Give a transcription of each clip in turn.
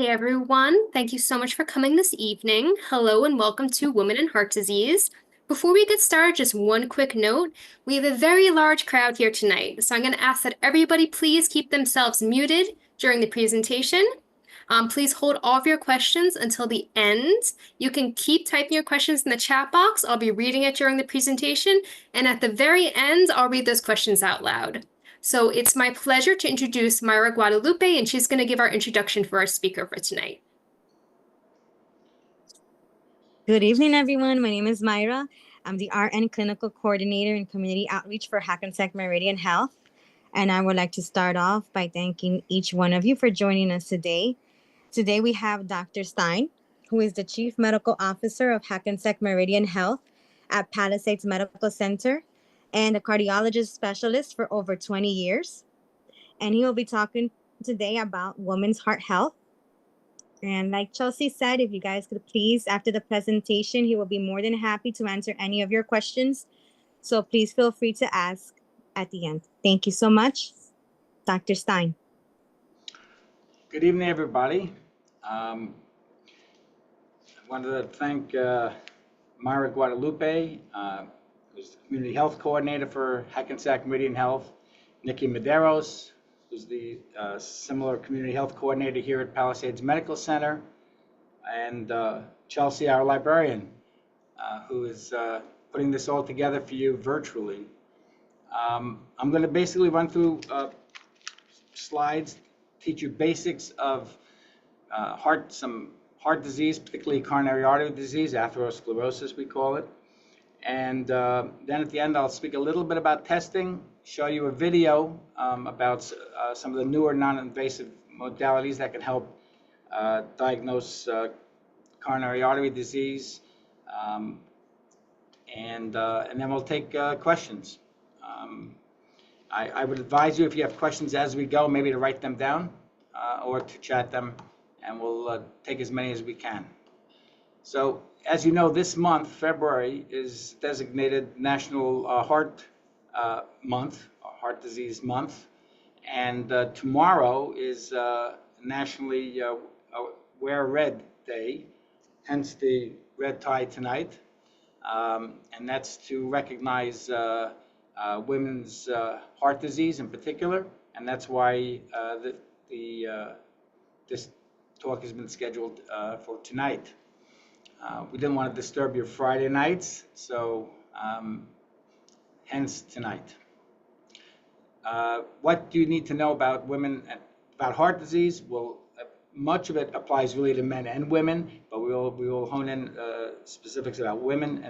Hey everyone, thank you so much for coming this evening. Hello and welcome to Women in Heart Disease. Before we get started, just one quick note. We have a very large crowd here tonight, so I'm going to ask that everybody please keep themselves muted during the presentation. Please hold all of your questions until the end. You can keep typing your questions in the chat box. I'll be reading it during the presentation, and at the very end, I'll read those questions out loud. So it's my pleasure to introduce Myra Guadalupe, and she's going to give our introduction for our speaker for tonight. Good evening, everyone. My name is Myra. I'm the RN Clinical Coordinator in Community Outreach for Hackensack Meridian Health. And I would like to start off by thanking each one of you for joining us today. Today we have Dr. Stein, who is the Chief Medical Officer of Hackensack Meridian Health at Palisades Medical Center and a cardiologist specialist for over 20 years. And he will be talking today about women's heart health. And like Chelsea said, if you guys could please, after the presentation, he will be more than happy to answer any of your questions. So please feel free to ask at the end. Thank you so much. Dr. Stein. Good evening, everybody. I wanted to thank Myra Guadalupe, who's the Community Health Coordinator for Hackensack Meridian Health, Nikki Medeiros, who's the similar Community Health Coordinator here at Palisades Medical Center, and Chelsea, our librarian, who is putting this all together for you virtually. I'm going to basically run through slides, teach you basics of some heart disease, particularly coronary artery disease, atherosclerosis we call it. And then at the end I'll speak a little bit about testing, show you a video about some of the newer non-invasive modalities that can help diagnose coronary artery disease. And then we'll take questions. I would advise you, if you have questions as we go, maybe to write them down or to chat them, and we'll take as many as we can. So, as you know, this month, February, is designated National Heart Month, Heart Disease Month, and tomorrow is Nationally Wear Red Day, hence the red tie tonight, and that's to recognize women's heart disease in particular, and that's why this talk has been scheduled for tonight. We didn't want to disturb your Friday nights, so hence tonight. What do you need to know about women, about heart disease? Well, much of it applies really to men and women, but we will hone in specifics about women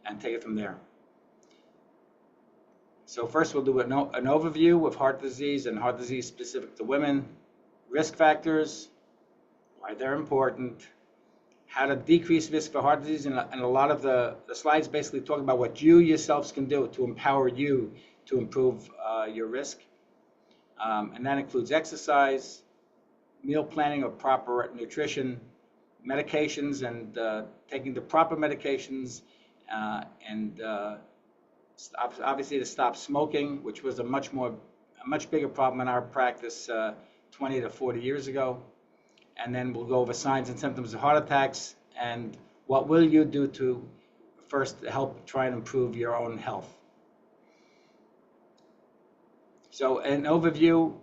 and take it from there. So first we'll do an overview of heart disease and heart disease specific to women, risk factors, why they're important, how to decrease risk for heart disease, and a lot of the slides basically talk about what you yourselves can do to empower you to improve your risk. And that includes exercise, meal planning or proper nutrition, medications and taking the proper medications, and obviously to stop smoking, which was a much bigger problem in our practice 20 to 40 years ago. And then we'll go over signs and symptoms of heart attacks and what will you do to first help try and improve your own health. So an overview,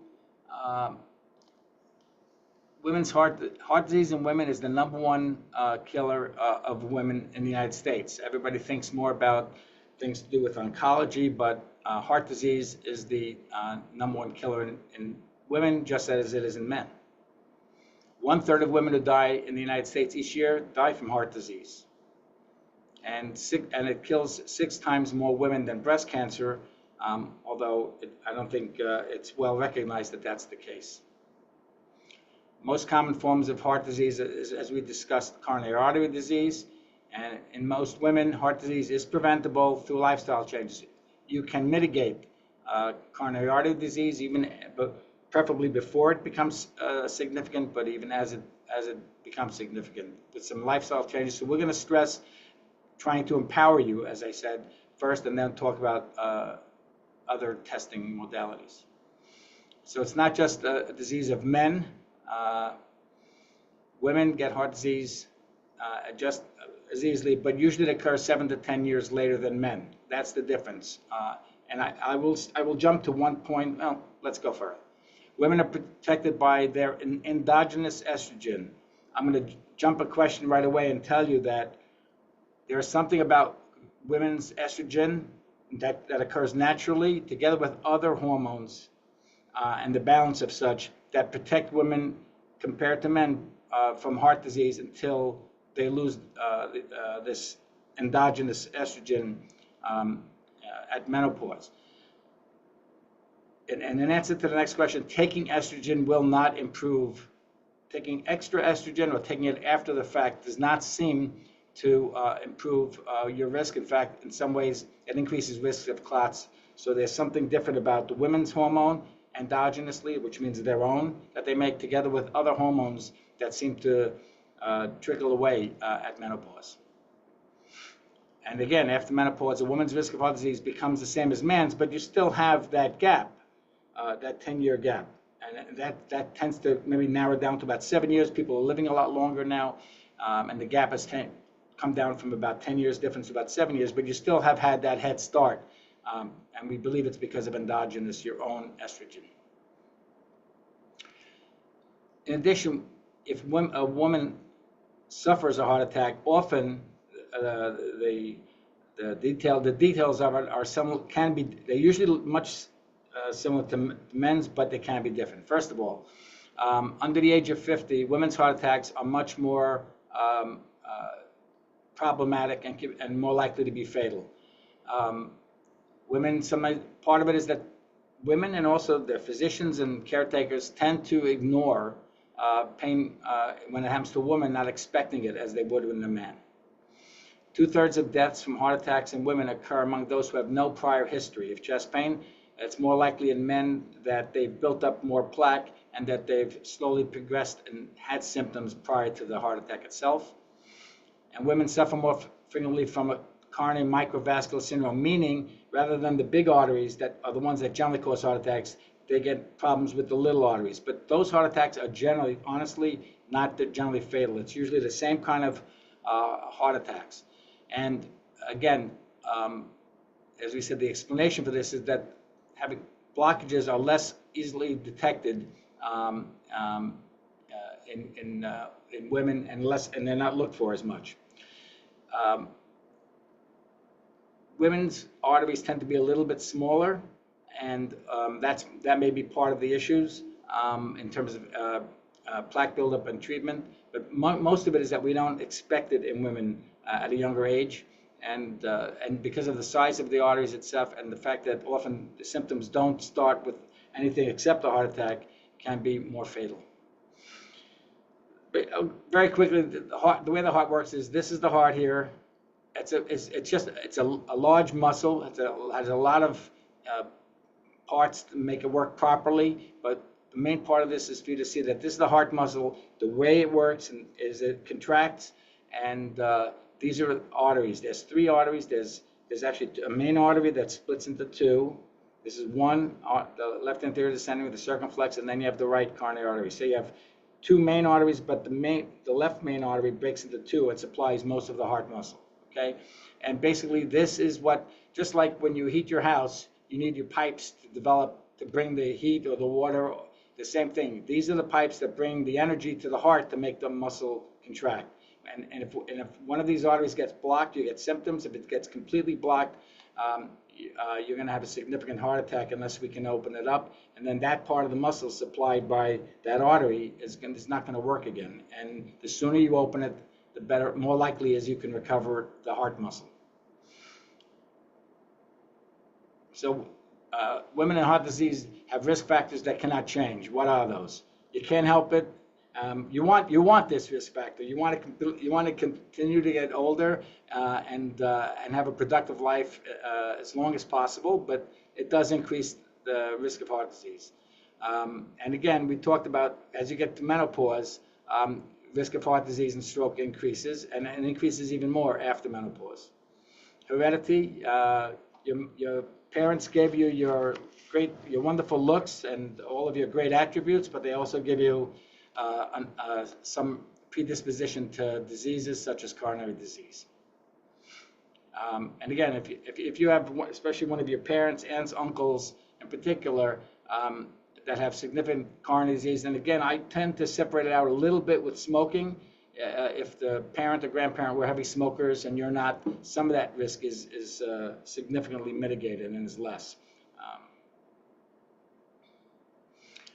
women's heart disease in women is the #1 killer of women in the United States. Everybody thinks more about things to do with oncology, but heart disease is the #1 killer in women, just as it is in men. 1/3 of women who die in the United States each year die from heart disease. And it kills 6 times more women than breast cancer, although I don't think it's well recognized that that's the case. Most common forms of heart disease is, as we discussed, coronary artery disease. And in most women, heart disease is preventable through lifestyle changes. You can mitigate coronary artery disease, preferably before it becomes significant, but even as it becomes significant with some lifestyle changes. So we're going to stress trying to empower you, as I said, first, and then talk about other testing modalities. So it's not just a disease of men. Women get heart disease just as easily, but usually it occurs 7 to 10 years later than men. That's the difference. And I will jump to one point. Well, let's go further. Women are protected by their endogenous estrogen. I'm going to jump a question right away and tell you that there's something about women's estrogen that occurs naturally together with other hormones and the balance of such that protect women compared to men from heart disease until they lose this endogenous estrogen at menopause. And in answer to the next question, taking estrogen will not improve. Taking extra estrogen or taking it after the fact does not seem to improve your risk. In fact, in some ways, it increases risk of clots. So there's something different about the women's hormone endogenously, which means their own, that they make together with other hormones that seem to trickle away at menopause. And again, after menopause, a woman's risk of heart disease becomes the same as man's, but you still have that gap, that 10-year gap. And that tends to maybe narrow down to about 7 years. People are living a lot longer now, and the gap has come down from about 10 years difference to about 7 years, but you still have had that head start. And we believe it's because of endogenous, your own estrogen. In addition, if a woman suffers a heart attack, often the details of it are they're usually much similar to men's, but they can be different. First of all, under the age of 50, women's heart attacks are much more problematic and more likely to be fatal. Part of it is that women and also their physicians and caretakers tend to ignore pain when it happens to a woman, not expecting it as they would in a man. 2/3 of deaths from heart attacks in women occur among those who have no prior history of chest pain. It's more likely in men that they've built up more plaque and that they've slowly progressed and had symptoms prior to the heart attack itself. And women suffer more frequently from a coronary microvascular syndrome, meaning rather than the big arteries that are the ones that generally cause heart attacks, they get problems with the little arteries. But those heart attacks are generally, honestly, not generally fatal. It's usually the same kind of heart attacks. And again, as we said, the explanation for this is that having blockages are less easily detected in women and they're not looked for as much. Women's arteries tend to be a little bit smaller, and that may be part of the issues in terms of plaque buildup and treatment. But most of it is that we don't expect it in women at a younger age, and because of the size of the arteries itself and the fact that often the symptoms don't start with anything except a heart attack, can be more fatal. But, very quickly, the way the heart works is this is the heart here. It's a large muscle. It has a lot of parts to make it work properly, but the main part of this is for you to see that this is the heart muscle. The way it works is it contracts, and these are arteries. There's 3 arteries. There's actually a main artery that splits into 2. This is one, the left anterior descending with the circumflex, and then you have the right coronary artery. So you have 2 main arteries, but the left main artery breaks into 2 and supplies most of the heart muscle. Okay, and basically this is what, just like when you heat your house, you need your pipes to bring the heat or the water. The same thing. These are the pipes that bring the energy to the heart to make the muscle contract. And if one of these arteries gets blocked, you get symptoms. If it gets completely blocked, you're going to have a significant heart attack unless we can open it up. And then that part of the muscle supplied by that artery is not going to work again. And the sooner you open it, the better, more likely is you can recover the heart muscle. So women in heart disease have risk factors that cannot change. What are those? You can't help it. You want this risk factor. You want to continue to get older and have a productive life as long as possible, but it does increase the risk of heart disease. And again, we talked about as you get to menopause, risk of heart disease and stroke increases, and increases even more after menopause. Heredity, your parents gave you your wonderful looks and all of your great attributes, but they also give you some predisposition to diseases such as coronary disease. And again, if you have, especially one of your parents, aunts, uncles in particular, that have significant coronary disease, and again, I tend to separate it out a little bit with smoking. If the parent or grandparent were heavy smokers and you're not, some of that risk is significantly mitigated and is less.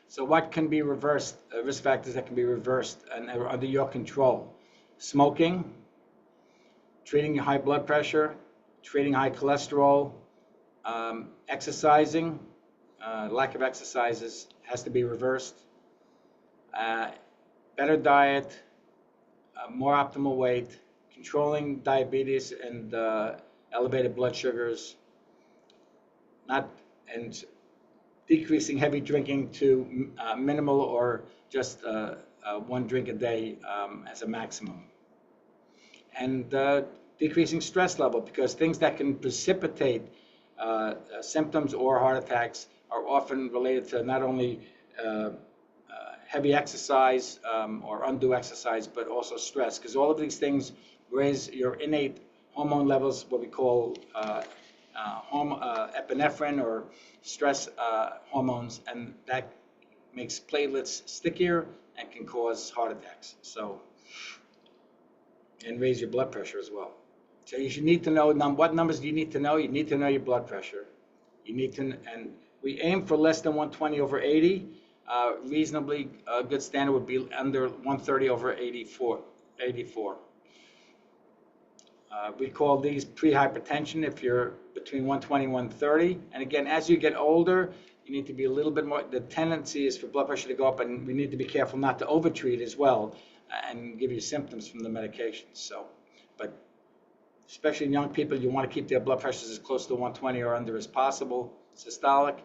So what can be reversed, risk factors that can be reversed and are under your control? Smoking, treating high blood pressure, treating high cholesterol, exercising, lack of exercises has to be reversed, better diet, more optimal weight, controlling diabetes and elevated blood sugars, and decreasing heavy drinking to minimal or just one drink a day as a maximum. And decreasing stress level, because things that can precipitate symptoms or heart attacks are often related to not only heavy exercise or undue exercise, but also stress, because all of these things raise your innate hormone levels, what we call epinephrine or stress hormones, and that makes platelets stickier and can cause heart attacks. So, and raise your blood pressure as well. So you should need to know what numbers do you need to know. You need to know your blood pressure. You need to, and we aim for less than 120 over 80. Reasonably good standard would be under 130 over 84. We call these pre-hypertension if you're between 120 and 130. And again, as you get older, you need to be a little bit more, the tendency is for blood pressure to go up, and we need to be careful not to overtreat as well and give you symptoms from the medications. So, but especially in young people, you want to keep their blood pressures as close to 120 or under as possible. Systolic,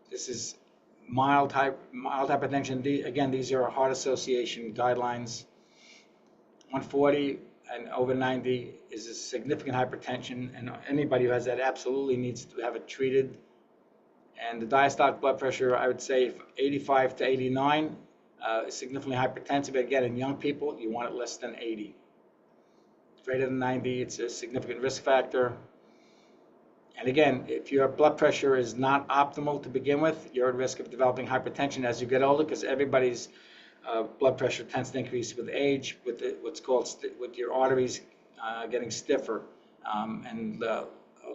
this is mild hypertension. Again, these are heart association guidelines. 140 and over 90 is a significant hypertension, and anybody who has that absolutely needs to have it treated. And the diastolic blood pressure, I would say 85 to 89 is significantly hypertensive. Again, in young people, you want it less than 80. Greater than 90, it's a significant risk factor. And again, if your blood pressure is not optimal to begin with, you're at risk of developing hypertension as you get older, because everybody's blood pressure tends to increase with age, with what's called with your arteries getting stiffer and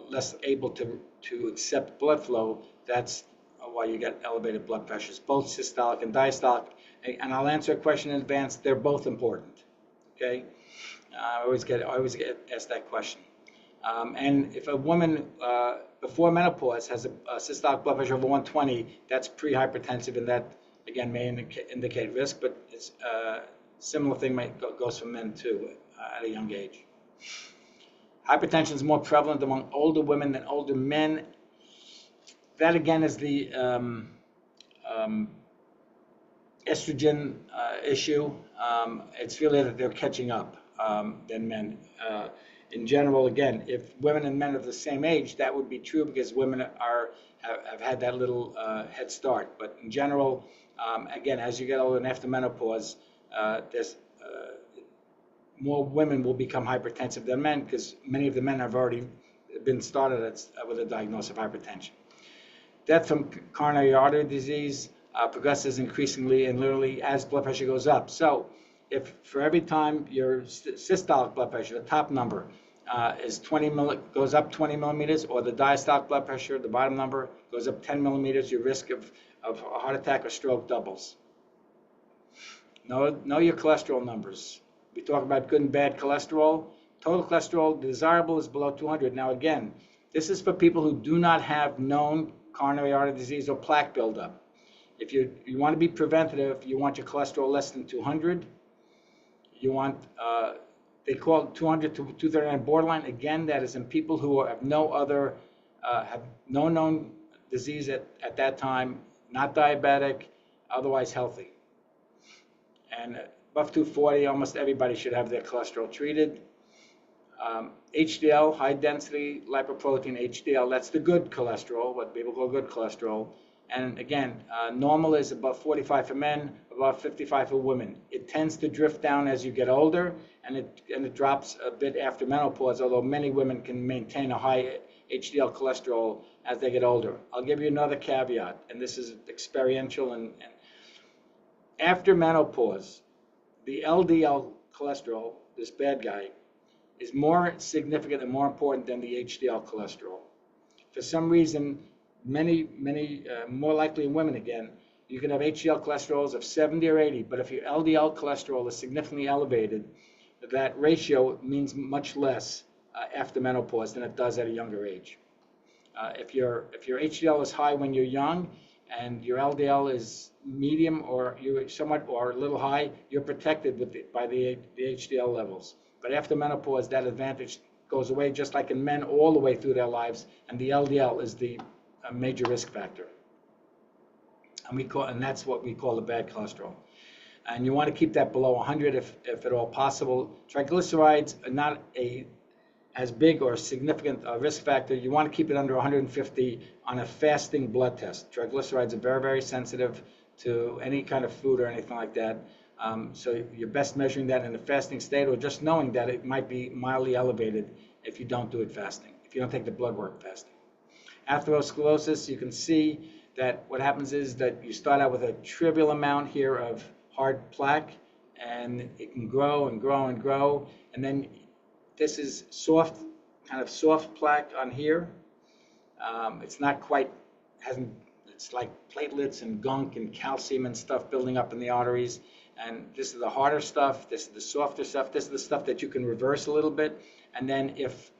less able to accept blood flow. That's why you get elevated blood pressures, both systolic and diastolic. And I'll answer a question in advance. They're both important. Okay, I always get asked that question. And if a woman before menopause has a systolic blood pressure over 120, that's pre-hypertensive, and that again may indicate risk, but it's similar thing goes for men too at a young age. Hypertension is more prevalent among older women than older men. That again is the estrogen issue. It's really that they're catching up than men. In general, again, if women and men are the same age, that would be true because women have had that little head start. But in general, again, as you get older and after menopause, there's more women will become hypertensive than men because many of the men have already been started with a diagnosis of hypertension. Death from coronary artery disease progresses increasingly and literally as blood pressure goes up. So if for every time your systolic blood pressure, the top number, goes up 20 millimeters, or the diastolic blood pressure, the bottom number, goes up 10 millimeters, your risk of a heart attack or stroke doubles. Know your cholesterol numbers. We talk about good and bad cholesterol. Total cholesterol desirable is below 200. Now again, this is for people who do not have known coronary artery disease or plaque buildup. If you want to be preventative, you want your cholesterol less than 200. You want, they call it 200 to 239 borderline. Again, that is in people who have have no known disease at that time, not diabetic, otherwise healthy. And above 240, almost everybody should have their cholesterol treated. HDL, high density lipoprotein HDL, that's the good cholesterol, what people call good cholesterol. And again, normal is above 45 for men, above 55 for women. It tends to drift down as you get older, and it drops a bit after menopause, although many women can maintain a high HDL cholesterol as they get older. I'll give you another caveat, and this is experiential, and after menopause, the LDL cholesterol, this bad guy, is more significant and more important than the HDL cholesterol. For some reason, many more likely in women again, you can have HDL cholesterols of 70 or 80, but if your LDL cholesterol is significantly elevated, that ratio means much less after menopause than it does at a younger age. If your HDL is high when you're young and your LDL is medium or you somewhat or a little high, you're protected by the HDL levels. But after menopause, that advantage goes away, just like in men all the way through their lives, and the LDL is the major risk factor. And that's what we call the bad cholesterol. And you want to keep that below 100 if at all possible. Triglycerides are not as big or significant risk factor. You want to keep it under 150 on a fasting blood test. Triglycerides are very, very sensitive to any kind of food or anything like that. So you're best measuring that in a fasting state, or just knowing that it might be mildly elevated if you don't do it fasting, if you don't take the blood work fasting. Atherosclerosis, you can see that what happens is that you start out with a trivial amount here of hard plaque, and it can grow and grow and grow, and then this is soft, kind of soft plaque on here. It's not quite, it's like platelets and gunk and calcium and stuff building up in the arteries. And this is the harder stuff, this is the softer stuff, this is the stuff that you can reverse a little bit. And then if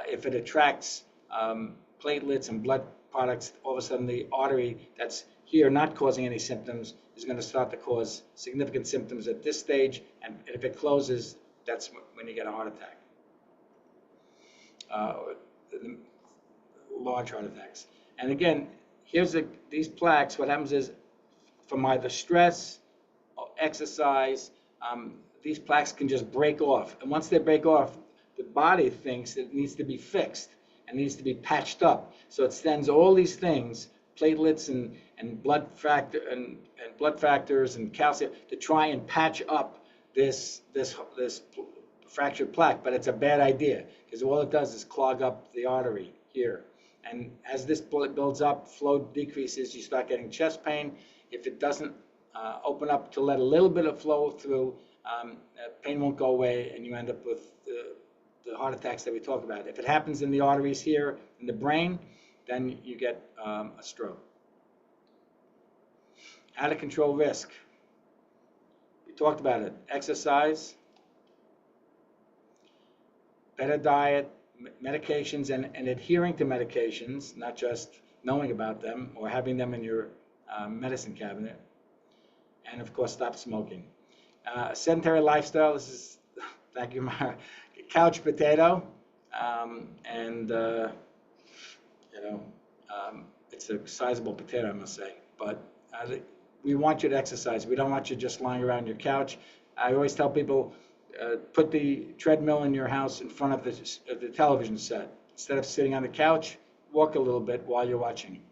it attracts platelets and blood products, all of a sudden the artery that's here not causing any symptoms is going to start to cause significant symptoms at this stage. And if it closes, that's when you get a heart attack. Large heart attacks. And again, here's these plaques. What happens is from either stress, exercise, these plaques can just break off. And once they break off, the body thinks it needs to be fixed and needs to be patched up. So it sends all these things, platelets and blood factor and blood factors and calcium, to try and patch up this fractured plaque. But it's a bad idea, because all it does is clog up the artery here. And as this builds up, flow decreases, you start getting chest pain. If it doesn't open up to let a little bit of flow through, pain won't go away, and you end up with the heart attacks that we talk about. If it happens in the arteries here in the brain, then you get a stroke. How to control risk. We talked about it. Exercise, better diet, medications, and adhering to medications, not just knowing about them or having them in your medicine cabinet. And of course, stop smoking. Sedentary lifestyle, this is, thank you, Mara, couch potato. It's a sizable potato, I must say. But we want you to exercise. We don't want you just lying around your couch. I always tell people, put the treadmill in your house in front of the television set. Instead of sitting on the couch, walk a little bit while you're watching.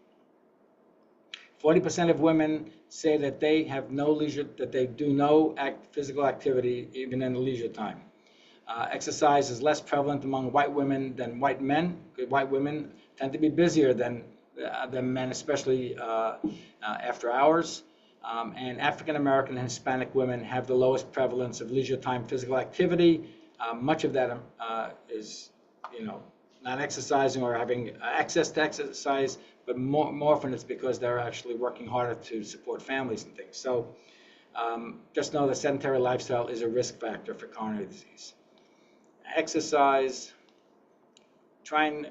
40% of women say that they have no leisure, that they do no physical activity even in the leisure time. Exercise is less prevalent among white women than white men. White women tend to be busier than men, especially after hours. And African American and Hispanic women have the lowest prevalence of leisure time physical activity. Much of that is, not exercising or having access to exercise, but more often it's because they're actually working harder to support families and things. So just know that sedentary lifestyle is a risk factor for coronary disease. Exercise, try and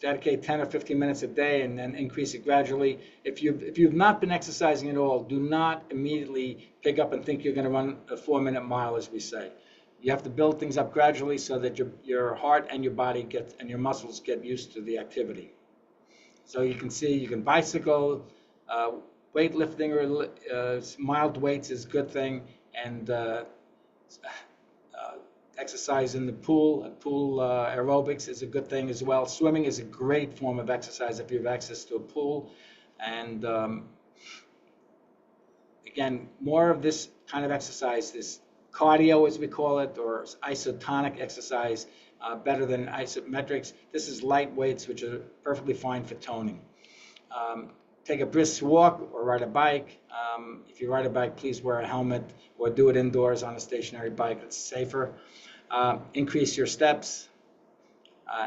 dedicate 10 or 15 minutes a day and then increase it gradually. If you've not been exercising at all, do not immediately pick up and think you're going to run a 4-minute mile, as we say. You have to build things up gradually so that your heart and your body and your muscles get used to the activity. So you can see, you can bicycle, weightlifting or mild weights is a good thing, and exercise in the pool. Pool aerobics is a good thing as well. Swimming is a great form of exercise if you have access to a pool. And again, more of this kind of exercise, this cardio as we call it, or isotonic exercise, better than isometrics. This is light weights, which are perfectly fine for toning. Take a brisk walk or ride a bike. If you ride a bike, please wear a helmet or do it indoors on a stationary bike. It's safer. Increase your steps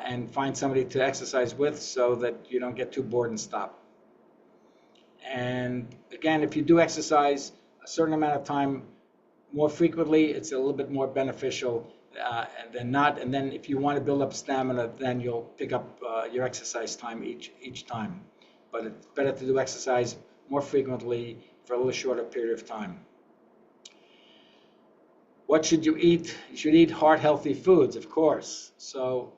and find somebody to exercise with so that you don't get too bored and stop. And again, if you do exercise a certain amount of time more frequently, it's a little bit more beneficial than not. And then if you want to build up stamina, then you'll pick up your exercise time each time. But it's better to do exercise more frequently for a little shorter period of time. What should you eat? You should eat heart-healthy foods, of course. So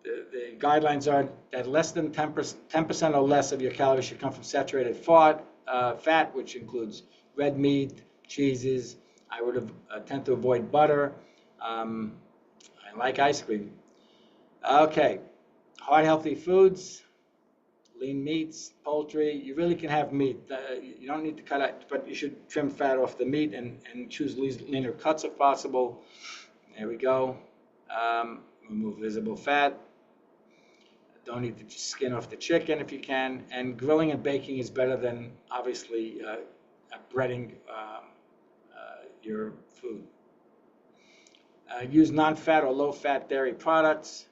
the guidelines are that less than 10% or less of your calories should come from saturated fat, which includes red meat, cheeses. I would tend to avoid butter. I like ice cream. Okay, heart-healthy foods, lean meats, poultry. You really can have meat. You don't need to cut out, but you should trim fat off the meat and choose leaner cuts if possible. There we go. Remove visible fat. Don't eat the skin off the chicken if you can. And grilling and baking is better than, obviously, breading your food. Use non-fat or low-fat dairy products.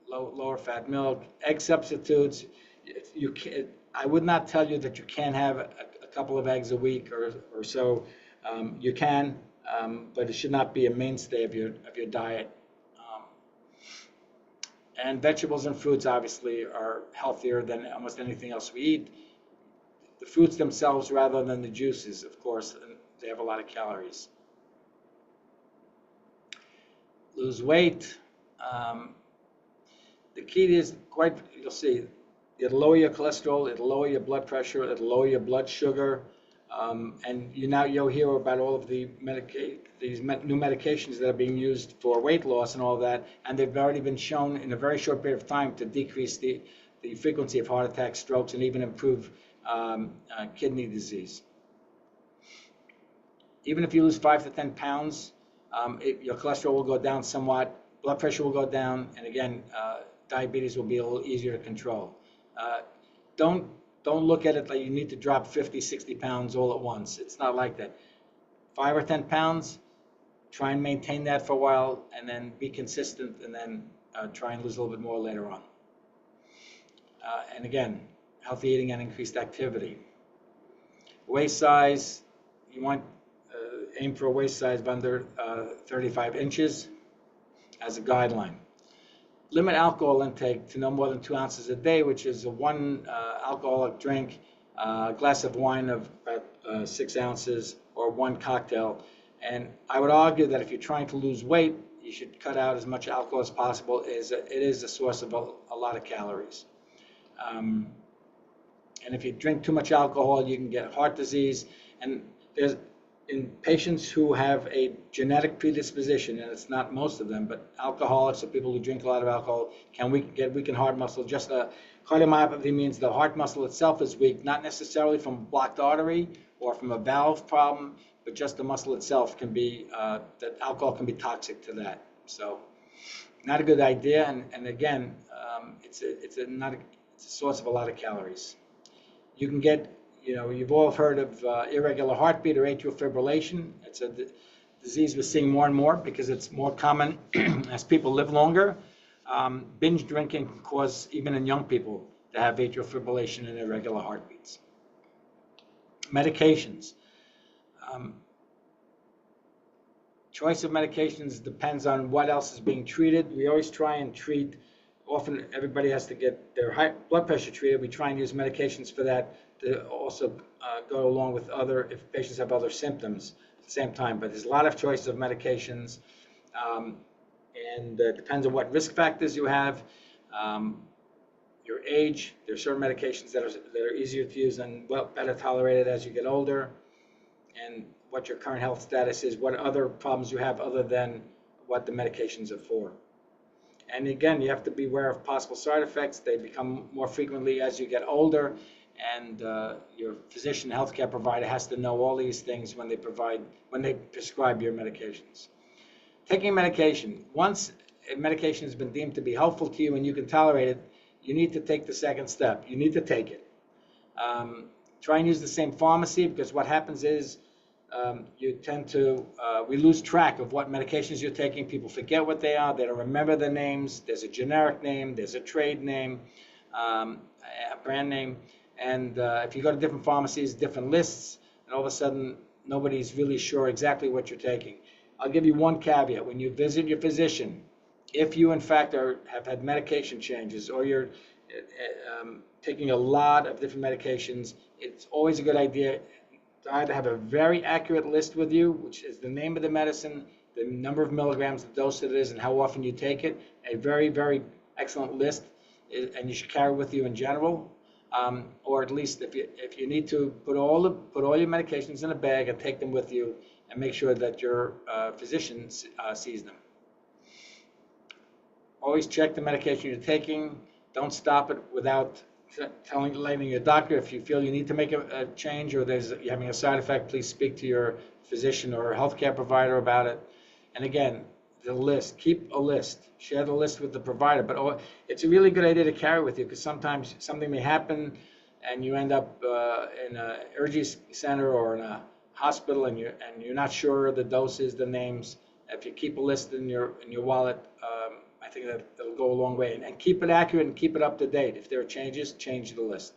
Lower fat milk, egg substitutes. I would not tell you that you can't have a couple of eggs a week or so. You can, but it should not be a mainstay of your diet. And vegetables and fruits obviously are healthier than almost anything else we eat. The fruits themselves rather than the juices, of course, and they have a lot of calories. Lose weight. The key is you'll see, it'll lower your cholesterol, it'll lower your blood pressure, it'll lower your blood sugar, and you'll hear about all of these new medications that are being used for weight loss and all that, and they've already been shown in a very short period of time to decrease the frequency of heart attacks, strokes, and even improve kidney disease. Even if you lose 5 to 10 pounds, your cholesterol will go down somewhat, blood pressure will go down, and again, diabetes will be a little easier to control. Don't look at it like you need to drop 50, 60 pounds all at once. It's not like that. 5 or 10 pounds, try and maintain that for a while, and then be consistent, and then try and lose a little bit more later on. And again, healthy eating and increased activity. Waist size, you want aim for a waist size of under 35 inches as a guideline. Limit alcohol intake to no more than 2 ounces a day, which is a 1 alcoholic drink, a glass of wine of about 6 ounces, or 1 cocktail. And I would argue that if you're trying to lose weight, you should cut out as much alcohol as possible. It is a source of a lot of calories. And if you drink too much alcohol, you can get heart disease. And in patients who have a genetic predisposition, and it's not most of them, but alcoholics or people who drink a lot of alcohol can weaken heart muscle. Just cardiomyopathy means the heart muscle itself is weak, not necessarily from a blocked artery or from a valve problem, but just the muscle itself can be, that alcohol can be toxic to that. So not a good idea, and again, it's a source of a lot of calories. You can get, you've all heard of irregular heartbeat or atrial fibrillation. It's a disease we're seeing more and more because it's more common as people live longer. Binge drinking can cause, even in young people, to have atrial fibrillation and irregular heartbeats. Medications. Choice of medications depends on what else is being treated. We always try and treat, often everybody has to get their high blood pressure treated. We try and use medications for that to also go along with if patients have other symptoms at the same time. But there's a lot of choices of medications, and it depends on what risk factors you have, your age. There are certain medications that are easier to use and better tolerated as you get older, and what your current health status is, what other problems you have other than what the medications are for. And again, you have to be aware of possible side effects. They become more frequently as you get older, and your physician, healthcare provider has to know all these things when they prescribe your medications. Taking medication. Once a medication has been deemed to be helpful to you and you can tolerate it, you need to take the second step. You need to take it. Try and use the same pharmacy, because what happens is you tend to, we lose track of what medications you're taking. People forget what they are. They don't remember the names. There's a generic name. There's a trade name, a brand name. And if you go to different pharmacies, different lists, and all of a sudden nobody's really sure exactly what you're taking. I'll give you one caveat. When you visit your physician, if you in fact have had medication changes, or you're taking a lot of different medications, it's always a good idea to either have a very accurate list with you, which is the name of the medicine, the number of milligrams, the dose that it is, and how often you take it. A very, very excellent list, and you should carry with you in general. Or at least if you need to put all your medications in a bag and take them with you, and make sure that your physician sees them. Always check the medication you're taking. Don't stop it without letting your doctor. If you feel you need to make a change, or you're having a side effect, please speak to your physician or healthcare provider about it. And again, the list. Keep a list. Share the list with the provider. But it's a really good idea to carry with you, because sometimes something may happen and you end up in an urgency center or in a hospital, and you're not sure the doses, the names. If you keep a list in your wallet, I think that'll go a long way. And keep it accurate and keep it up to date. If there are changes, change the list.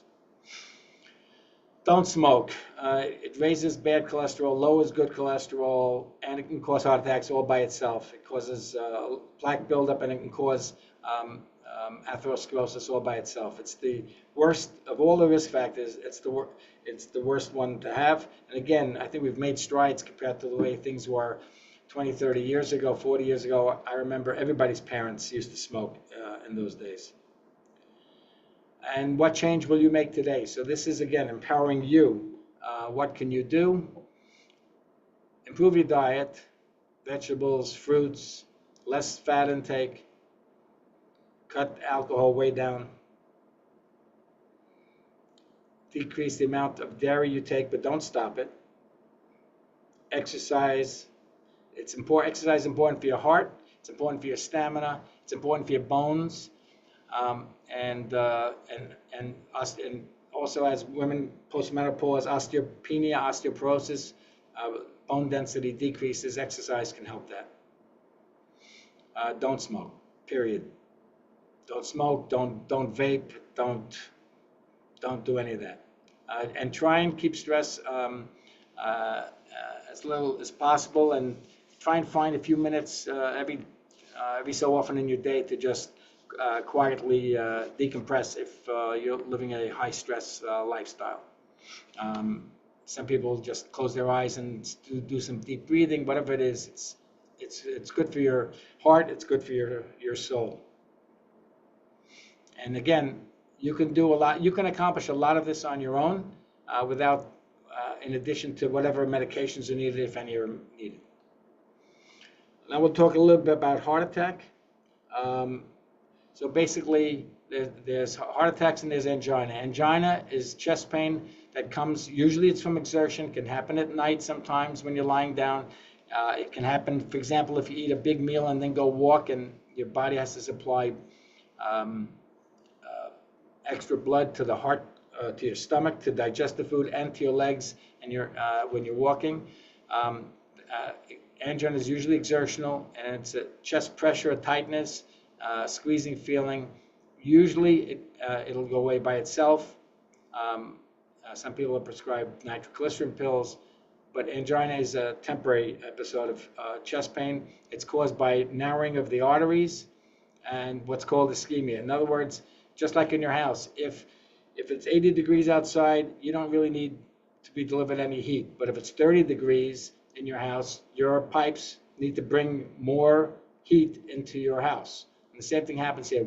Don't smoke. It raises bad cholesterol, lowers good cholesterol, and it can cause heart attacks all by itself. It causes plaque buildup, and it can cause atherosclerosis all by itself. It's the worst of all the risk factors. It's the worst one to have. And again, I think we've made strides compared to the way things were 20, 30 years ago, 40 years ago. I remember everybody's parents used to smoke in those days. And what change will you make today? So this is, again, empowering you. What can you do? Improve your diet, vegetables, fruits, less fat intake, cut alcohol way down, decrease the amount of dairy you take, but don't stop it. Exercise. It's important. Exercise is important for your heart. It's important for your stamina. It's important for your bones. And also, as women postmenopause, osteopenia, osteoporosis, bone density decreases. Exercise can help that. Don't smoke. Period. Don't smoke. Don't vape. Don't do any of that. And try and keep stress as little as possible, and try and find a few minutes every so often in your day to just quietly decompress if you're living a high-stress lifestyle. Some people just close their eyes and do some deep breathing. Whatever it is, it's good for your heart. It's good for your soul. And again, you can do a lot. You can accomplish a lot of this on your own without, in addition to whatever medications are needed, if any are needed. Now we'll talk a little bit about heart attack. So basically, there's heart attacks and there's angina. Angina is chest pain that comes, usually it's from exertion, can happen at night sometimes when you're lying down. It can happen, for example, if you eat a big meal and then go walk, and your body has to supply extra blood to the heart, to your stomach to digest the food, and to your legs, and when you're walking. Angina is usually exertional, and it's a chest pressure, a tightness, squeezing feeling. Usually it'll go away by itself. Some people are prescribed nitroglycerin pills, but angina is a temporary episode of chest pain. It's caused by narrowing of the arteries and what's called ischemia. In other words, just like in your house, if it's 80 degrees outside, you don't really need to be delivered any heat. But if it's 30 degrees in your house, your pipes need to bring more heat into your house. And the same thing happens here.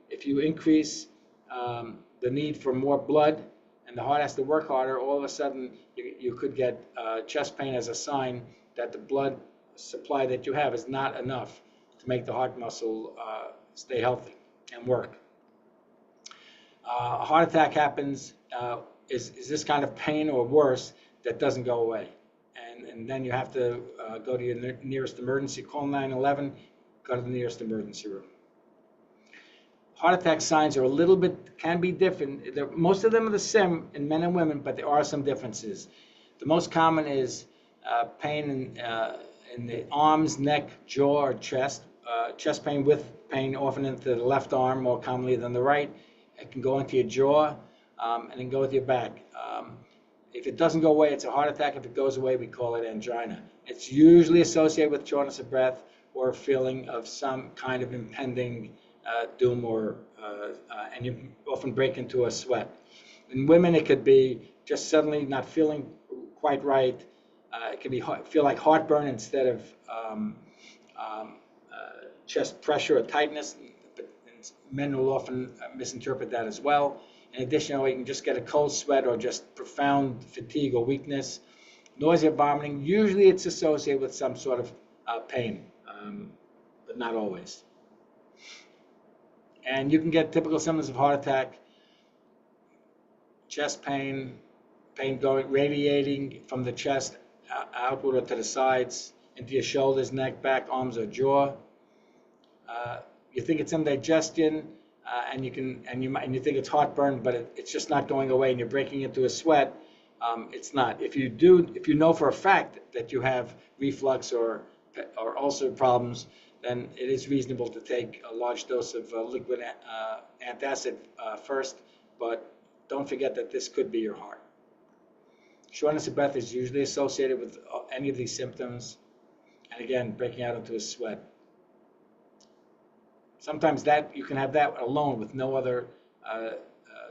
If you increase the need for more blood, and the heart has to work harder, all of a sudden you could get chest pain as a sign that the blood supply that you have is not enough to make the heart muscle stay healthy and work. A heart attack happens, is this kind of pain or worse that doesn't go away. And then you have to go to your nearest emergency, call 911, go to the nearest emergency room. Heart attack signs are a little bit, can be different. Most of them are the same in men and women, but there are some differences. The most common is pain in the arms, neck, jaw, or chest. Chest pain with pain often into the left arm more commonly than the right. It can go into your jaw and then go with your back. If it doesn't go away, it's a heart attack. If it goes away, we call it angina. It's usually associated with shortness of breath or a feeling of some kind of impending doom, and you often break into a sweat. In women, it could be just suddenly not feeling quite right. It can be feel like heartburn instead of chest pressure or tightness. But men will often misinterpret that as well. In addition, you can just get a cold sweat or just profound fatigue or weakness. Nausea, vomiting, usually it's associated with some sort of pain, but not always. And you can get typical symptoms of heart attack: chest pain, pain going radiating from the chest outward or to the sides, into your shoulders, neck, back, arms, or jaw. You think it's indigestion, and you think it's heartburn, but it's just not going away, and you're breaking into a sweat. It's not. If you know for a fact that you have reflux or ulcer problems, then it is reasonable to take a large dose of liquid antacid first, but don't forget that this could be your heart. Shortness of breath is usually associated with any of these symptoms, and again, breaking out into a sweat. Sometimes that you can have that alone with no other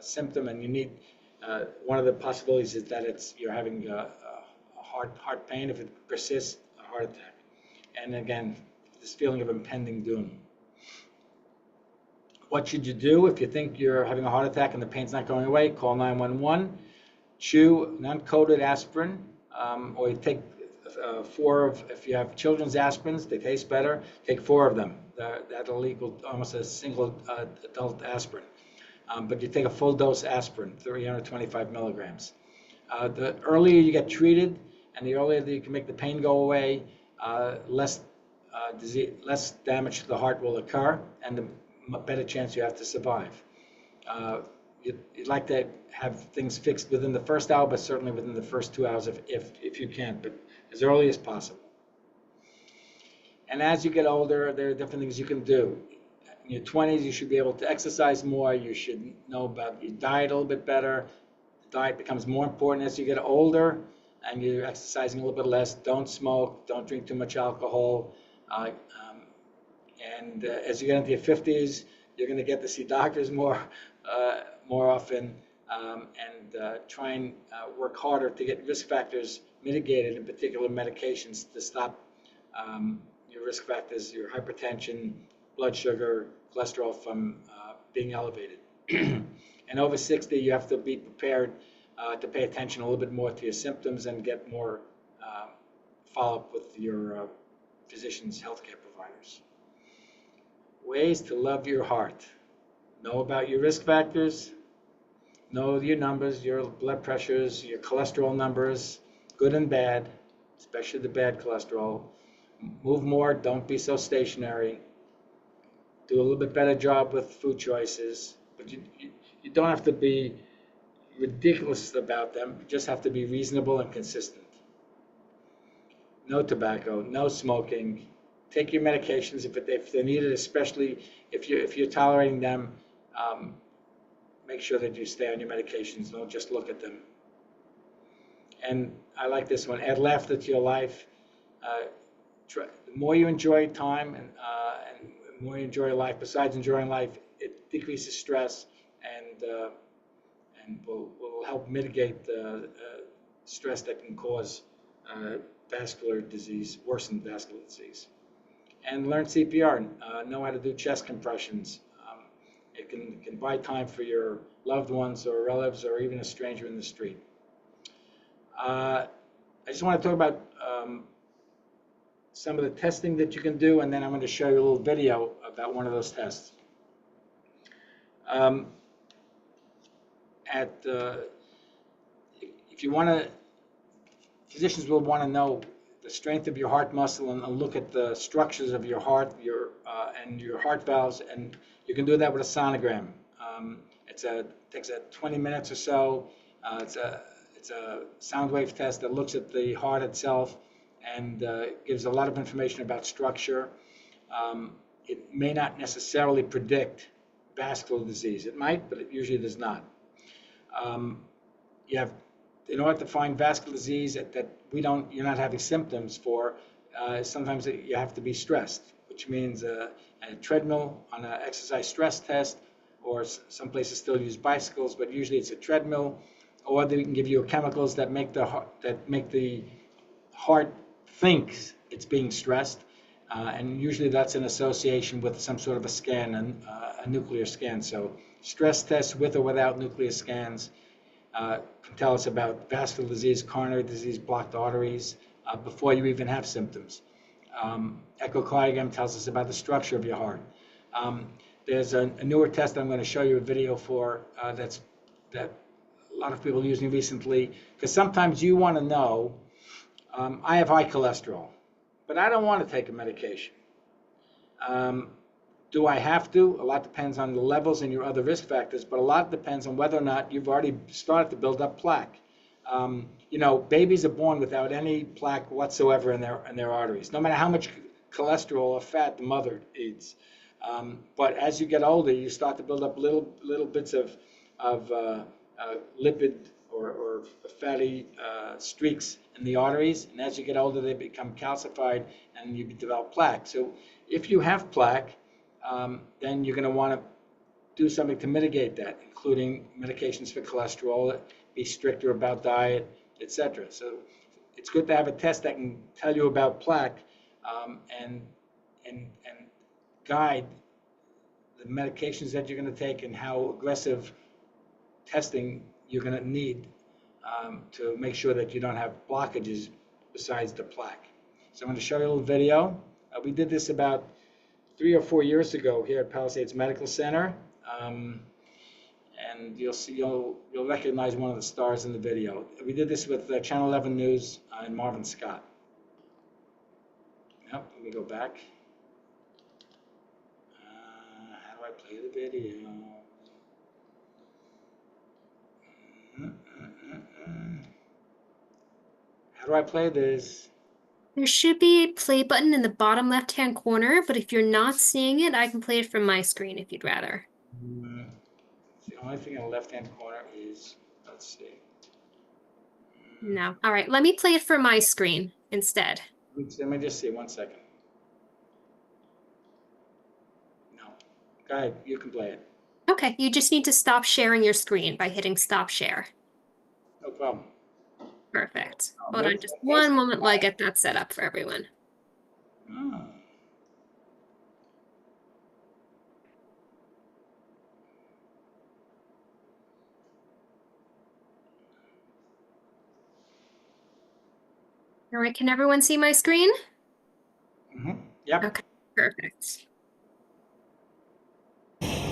symptom, and you need one of the possibilities is that you're having a heart pain. If it persists, a heart attack, and again, this feeling of impending doom. What should you do if you think you're having a heart attack and the pain's not going away? Call 911. Chew non-coated aspirin, or you take if you have children's aspirins, they taste better. Take 4 of them. That'll equal almost a single adult aspirin. But you take a full dose aspirin, 325 milligrams. The earlier you get treated, and the earlier that you can make the pain go away, less damage to the heart will occur, and the better chance you have to survive. You'd like to have things fixed within the first hour, but certainly within the first 2 hours if you can, but as early as possible. And as you get older, there are different things you can do. In your 20s, you should be able to exercise more. You should know about your diet a little bit better. The diet becomes more important as you get older and you're exercising a little bit less. Don't smoke. Don't drink too much alcohol. And as you get into your 50s, you're going to get to see doctors more often, and try and work harder to get risk factors mitigated, in particular medications to stop your risk factors, your hypertension, blood sugar, cholesterol from being elevated. And over 60, you have to be prepared to pay attention a little bit more to your symptoms and get more follow-up with your physicians, healthcare providers. Ways to love your heart. Know about your risk factors. Know your numbers, your blood pressures, your cholesterol numbers, good and bad, especially the bad cholesterol. Move more, don't be so stationary. Do a little bit better job with food choices, but you don't have to be ridiculous about them. You just have to be reasonable and consistent. No tobacco, no smoking. Take your medications if they're needed, especially if you're tolerating them. Make sure that you stay on your medications. Don't just look at them. And I like this one. Add laughter to your life. The more you enjoy time and the more you enjoy life, besides enjoying life, it decreases stress and will help mitigate stress that can cause vascular disease, worsen vascular disease. And learn CPR. Know how to do chest compressions. It can buy time for your loved ones or relatives or even a stranger in the street. I just want to talk about some of the testing that you can do, and then I'm going to show you a little video about one of those tests. Um, if you want to, physicians will want to know the strength of your heart muscle and look at the structures of your heart, and your heart valves, and you can do that with a sonogram. It takes 20 minutes or so. It's a sound wave test that looks at the heart itself and gives a lot of information about structure. It may not necessarily predict vascular disease. It might, but it usually does not. In order to find vascular disease that you're not having symptoms for, sometimes you have to be stressed, which means a treadmill on an exercise stress test, or some places still use bicycles, but usually it's a treadmill, or they can give you chemicals that make the heart thinks it's being stressed, and usually that's in association with some sort of a scan, a nuclear scan. So stress tests with or without nuclear scans can tell us about vascular disease, coronary disease, blocked arteries, before you even have symptoms. Echocardiogram tells us about the structure of your heart. There's a newer test I'm going to show you a video for that a lot of people are using recently, because sometimes you want to know, I have high cholesterol, but I don't want to take a medication. Do I have to? A lot depends on the levels and your other risk factors, but a lot depends on whether or not you've already started to build up plaque. Babies are born without any plaque whatsoever in their arteries, no matter how much cholesterol or fat the mother eats. But as you get older, you start to build up little bits of lipid or fatty streaks in the arteries, and as you get older, they become calcified and you develop plaque. So if you have plaque, then you're going to want to do something to mitigate that, including medications for cholesterol, be stricter about diet, etc. So it's good to have a test that can tell you about plaque and guide the medications that you're going to take and how aggressive testing you're going to need to make sure that you don't have blockages besides the plaque. So I'm going to show you a little video. We did this about 3 or 4 years ago here at Palisades Medical Center, and you'll recognize one of the stars in the video. We did this with Channel 11 News and Marvin Scott. Yep, let me go back. How do I play the video? How do I play this? There should be a play button in the bottom left-hand corner, but if you're not seeing it, I can play it from my screen if you'd rather. The only thing in the left-hand corner is, let's see. No. All right, let me play it from my screen instead. Let me just see, 1 second. No. Go ahead, you can play it. Okay, you just need to stop sharing your screen by hitting stop share. No problem. Perfect. Hold on just one moment while I get that set up for everyone. Oh. All right, can everyone see my screen? Yep. Okay, perfect.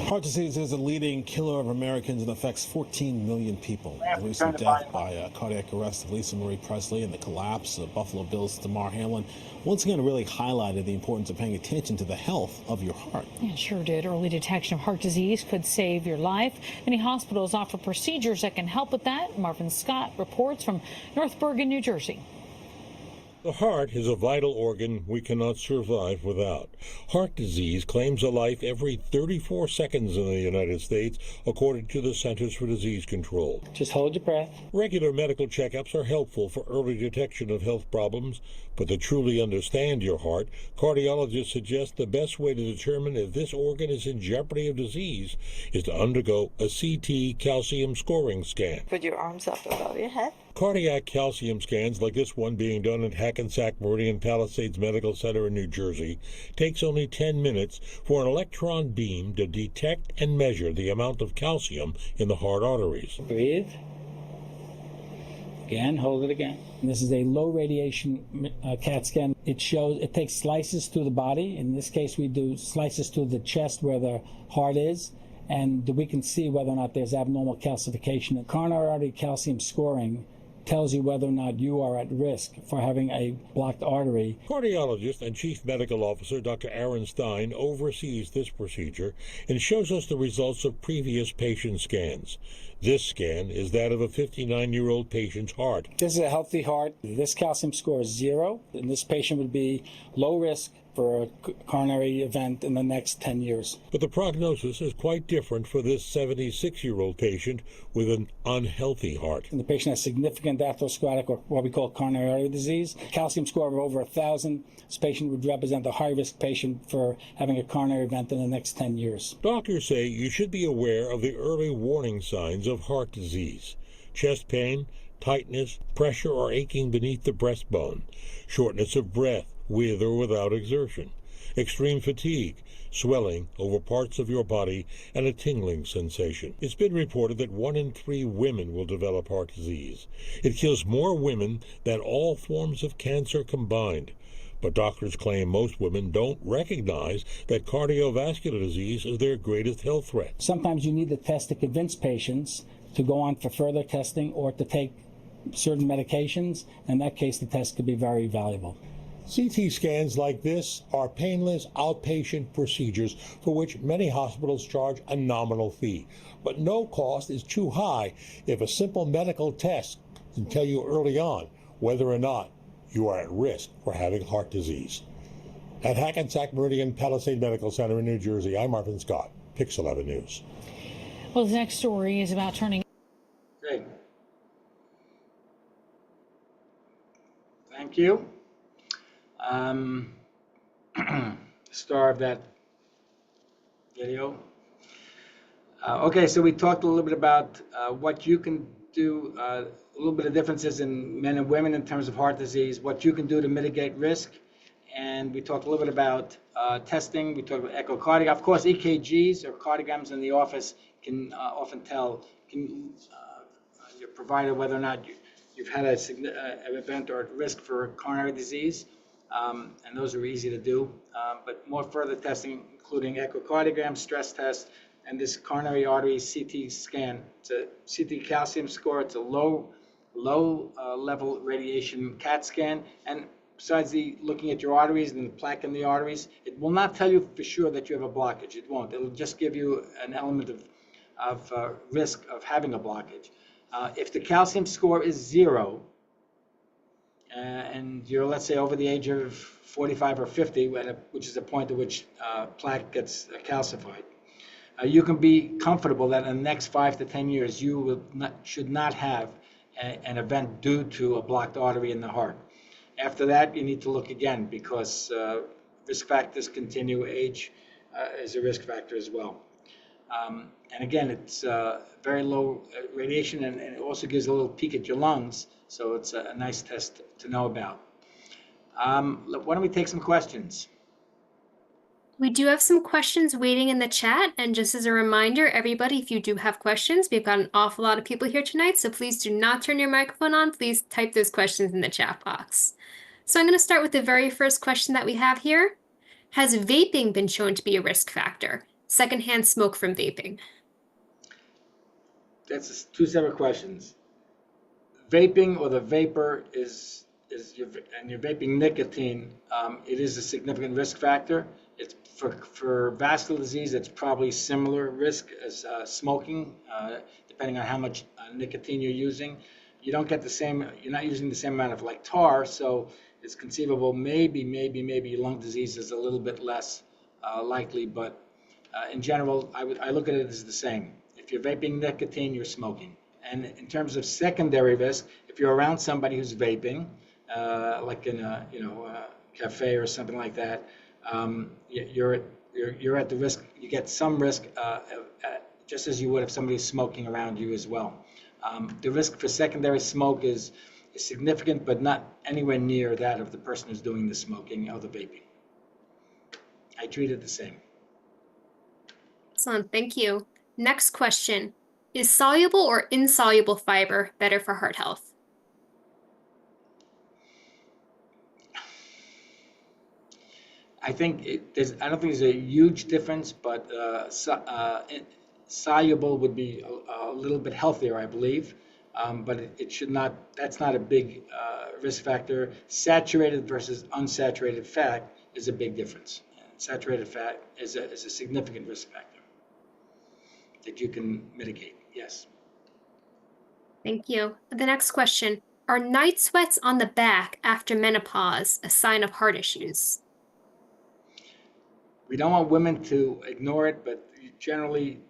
Heart disease is a leading killer of Americans and affects 14 million people. The recent death by cardiac arrest of Lisa Marie Presley and the collapse of Buffalo Bill's Damar Hamlin once again really highlighted the importance of paying attention to the health of your heart. It sure did. Early detection of heart disease could save your life. Many hospitals offer procedures that can help with that. Marvin Scott reports from North Bergen, New Jersey. The heart is a vital organ we cannot survive without. Heart disease claims a life every 34 seconds in the United States, according to the Centers for Disease Control. Just hold your breath. Regular medical checkups are helpful for early detection of health problems, but to truly understand your heart, cardiologists suggest the best way to determine if this organ is in jeopardy of disease is to undergo a CT calcium scoring scan. Put your arms up above your head. Cardiac calcium scans, like this one being done at Hackensack Meridian Palisades Medical Center in New Jersey, takes only 10 minutes for an electron beam to detect and measure the amount of calcium in the heart arteries. Breathe. Again, hold it again. And this is a low radiation CAT scan. It takes slices through the body. In this case, we do slices through the chest where the heart is, and we can see whether or not there's abnormal calcification. The coronary artery calcium scoring tells you whether or not you are at risk for having a blocked artery. Cardiologist and Chief Medical Officer Dr. Aaron Stein oversees this procedure and shows us the results of previous patient scans. This scan is that of a 59-year-old patient's heart. This is a healthy heart. This calcium score is 0, and this patient would be low risk for a coronary event in the next 10 years. But the prognosis is quite different for this 76-year-old patient with an unhealthy heart. And the patient has significant atherosclerotic, or what we call coronary artery disease. Calcium score of over 1,000. This patient would represent a high-risk patient for having a coronary event in the next 10 years. Doctors say you should be aware of the early warning signs of heart disease: chest pain, tightness, pressure or aching beneath the breastbone, shortness of breath with or without exertion, extreme fatigue, swelling over parts of your body, and a tingling sensation. It's been reported that 1 in 3 women will develop heart disease. It kills more women than all forms of cancer combined. But doctors claim most women don't recognize that cardiovascular disease is their greatest health threat. Sometimes you need the test to convince patients to go on for further testing or to take certain medications. In that case, the test could be very valuable. CT scans like this are painless outpatient procedures for which many hospitals charge a nominal fee. But no cost is too high if a simple medical test can tell you early on whether or not you are at risk for having heart disease. At Hackensack Meridian Palisades Medical Center in New Jersey, I'm Marvin Scott, Pix 11 News. Well, the next story is about turning. Great. Thank you. Star of that video. Okay, so we talked a little bit about what you can do, a little bit of differences in men and women in terms of heart disease, what you can do to mitigate risk, and we talked a little bit about testing. We talked about echocardiogram. Of course, EKGs or cardiograms in the office can often tell your provider whether or not you've had an event or risk for coronary disease. And those are easy to do, but more further testing, including echocardiogram, stress test, and this coronary artery CT scan. It's a CT calcium score. It's a low level radiation CAT scan. And besides looking at your arteries and the plaque in the arteries, it will not tell you for sure that you have a blockage. It won't. It'll just give you an element of risk of having a blockage. If the calcium score is 0, and you're, let's say, over the age of 45 or 50, which is the point at which plaque gets calcified, you can be comfortable that in the next 5 to 10 years you should not have an event due to a blocked artery in the heart. After that, you need to look again because risk factors continue. Age is a risk factor as well. And again, it's very low radiation, and it also gives a little peek at your lungs. So it's a nice test to know about. Why don't we take some questions? We do have some questions waiting in the chat. And just as a reminder, everybody, if you do have questions, we've got an awful lot of people here tonight. So please do not turn your microphone on. Please type those questions in the chat box. So I'm going to start with the very first question that we have here. Has vaping been shown to be a risk factor? Secondhand smoke from vaping. That's 2 separate questions. Vaping or the vapor is and you're vaping nicotine, it is a significant risk factor. It's for vascular disease, it's probably similar risk as smoking, depending on how much nicotine you're using. You don't get the same, you're not using the same amount of like tar, so it's conceivable maybe lung disease is a little bit less likely, but in general, I look at it as the same. If you're vaping nicotine, you're smoking. And in terms of secondary risk, if you're around somebody who's vaping, like in a cafe or something like that, you're at the risk. You get some risk, just as you would if somebody's smoking around you as well. The risk for secondary smoke is significant, but not anywhere near that of the person who's doing the smoking or the vaping. I treat it the same. Excellent, thank you. Next question. Is soluble or insoluble fiber better for heart health? I think I don't think there's a huge difference, but soluble would be a little bit healthier, I believe. But it should not, that's not a big risk factor. Saturated versus unsaturated fat is a big difference. Saturated fat is a significant risk factor that you can mitigate, yes. Thank you. The next question. Are night sweats on the back after menopause a sign of heart issues? We don't want women to ignore it, but generally,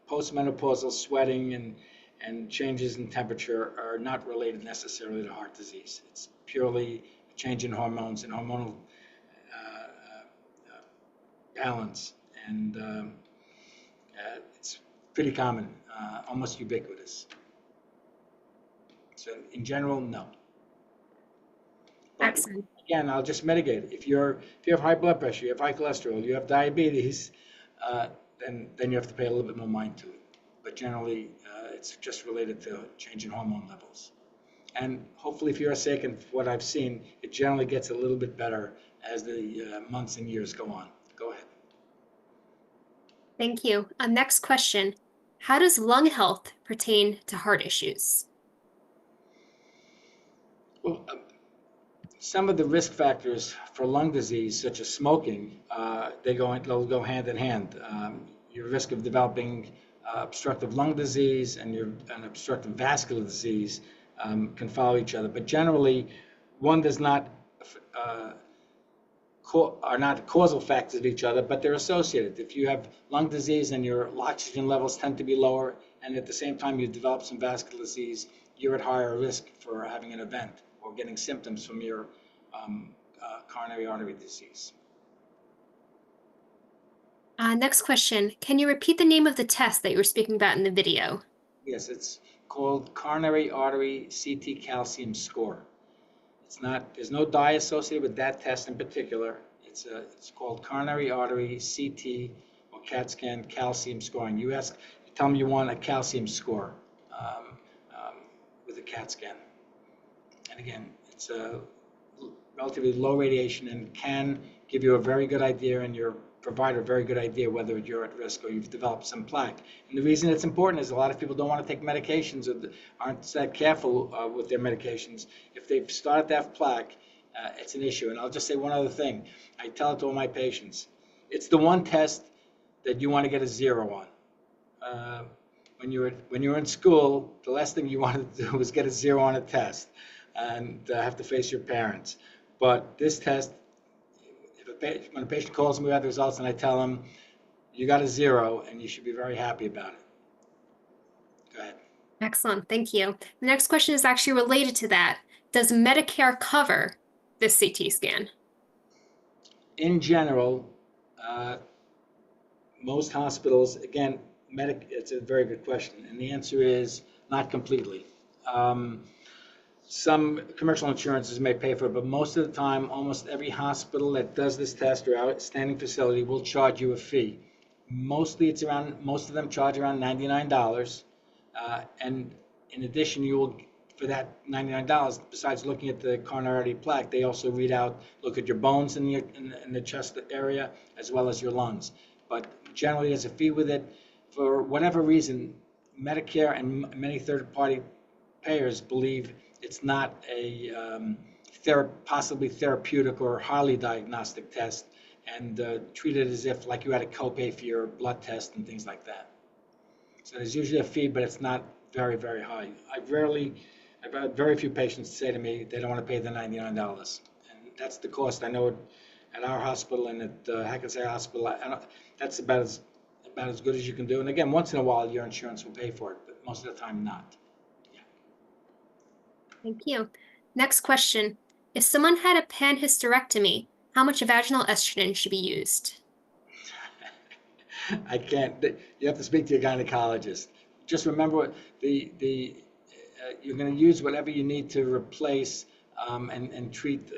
postmenopausal sweating and changes in temperature are not related necessarily to heart disease. It's purely a change in hormones and hormonal balance, and it's pretty common, almost ubiquitous. So in general, no. But Excellent. again, I'll just mitigate. If you have high blood pressure, you have high cholesterol, you have diabetes, then you have to pay a little bit more mind to it. But generally, it's just related to change in hormone levels. And hopefully, for your sake and for what I've seen, it generally gets a little bit better as the months and years go on. Go ahead. Thank you. Next question. How does lung health pertain to heart issues? Well, some of the risk factors for lung disease, such as smoking, they'll go hand in hand. Your risk of developing obstructive lung disease and obstructive vascular disease can follow each other. But generally, one does not are not causal factors of each other, but they're associated. If you have lung disease and your oxygen levels tend to be lower, and at the same time you develop some vascular disease, you're at higher risk for having an event or getting symptoms from your coronary artery disease. Next question. Can you repeat the name of the test that you were speaking about in the video? Yes, it's called coronary artery CT calcium score. There's no dye associated with that test in particular. It's called coronary artery CT or CAT scan calcium scoring. You tell them you want a calcium score with a CAT scan. And again, it's a relatively low radiation and can give you a very good idea, and your provider a very good idea whether you're at risk or you've developed some plaque. And the reason it's important is a lot of people don't want to take medications or aren't that careful with their medications. If they've started to have plaque, it's an issue. And I'll just say one other thing. I tell it to all my patients. It's the one test that you want to get a 0 on. When you were in school, the last thing you wanted to do was get a 0 on a test and have to face your parents. But this test, when a patient calls me about the results and I tell them, you got a 0 and you should be very happy about it. Go ahead. Excellent. Thank you. The next question is actually related to that. Does Medicare cover this CT scan? In general, most hospitals, again, it's a very good question, and the answer is not completely. Some commercial insurances may pay for it, but most of the time, almost every hospital that does this test or outstanding facility will charge you a fee. Most of them charge around $99. And in addition, for that $99, besides looking at the coronary artery plaque, they also look at your bones in the chest area, as well as your lungs. But generally, there's a fee with it. For whatever reason, Medicare and many third-party payers believe it's not a possibly therapeutic or highly diagnostic test, and treat it as if like you had a copay for your blood test and things like that. So there's usually a fee, but it's not very, very high. I've had very few patients say to me they don't want to pay the $99, and that's the cost. I know at our hospital and at Hackensack Hospital, that's about as good as you can do. And again, once in a while, your insurance will pay for it, but most of the time, not. Thank you. Next question. If someone had a panhysterectomy, how much vaginal estrogen should be used? I can't. You have to speak to your gynecologist. Just remember, you're going to use whatever you need to replace and treat.